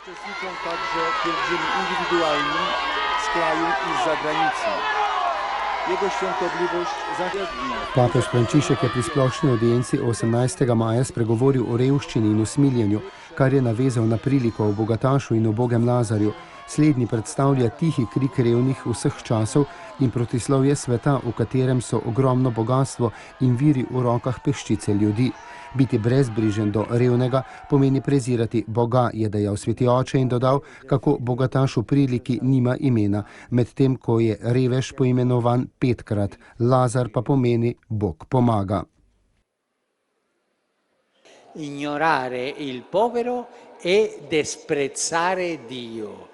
Uczestniczą także pielgrzymi indywidualni z kraju i z zagranicy. Jego świątobliwość zaśredni. Papež Frančišek je pri splošni audienci 18. maja spregovoril o revščini in usmiljenju, kar je navezal na priliko o bogatašu in ubogem Lazarju. Slednji predstavlja tihi krik revnih vseh časov in protislovje sveta, v katerem so ogromno bogatstvo in viri v rokah peščice ljudi. Biti brezbrižen do revnega pomeni prezirati Boga, je dejal sveti oče in dodal, kako bogataš v priliki nima imena, medtem ko je revež poimenovan 5-krat, Lazar pa pomeni Bog pomaga. Ignorare il povero e disprezzare Dio.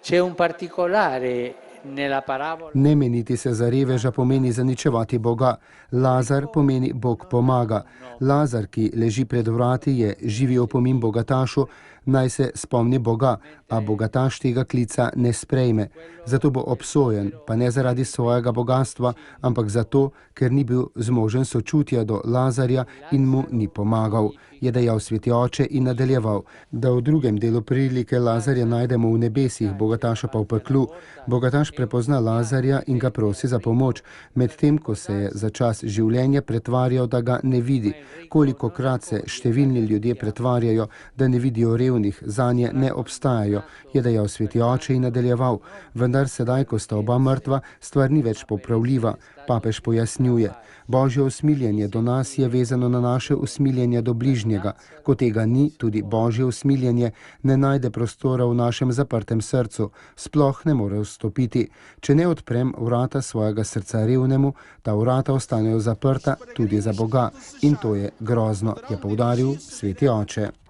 C'è un particolare nella parabola. Ne meniti se za reveža pomeni zaničevati Boga. Lazar pomeni Bog pomaga. Lazar, ki leži pred vrati, je živi opomin bogatašu, naj se spomni Boga, a bogataš tega klica ne sprejme. Zato bo obsojen, pa ne zaradi svojega bogatstva, ampak zato, ker ni bil zmožen sočutja do Lazarja in mu ni pomagal, je dejal sveti oče in nadaljeval, da v drugem delu prilike Lazarja najdemo v nebesih, bogataša pa v peklu. Bogataš prepozna Lazarja in ga prosi za pomoč, medtem ko se je za čas življenja pretvarjal, da ga ne vidi. Kolikokrat se številni ljudje pretvarjajo, da ne vidijo revnih, zanje ne obstajajo, je dejal sveti oče in nadaljeval. Vendar sedaj, ko sta oba mrtva, stvar ni več popravljiva. Papež pojasnjuje, Božje usmiljenje do nas je vezano na naše usmiljenje do bližnjega. Ko tega ni, tudi Božje usmiljenje ne najde prostora v našem zaprtem srcu, sploh ne more vstopiti. Če ne odprem vrata svojega srca revnemu, ta vrata ostanejo zaprta tudi za Boga. In to je grozno, je poudaril sveti oče.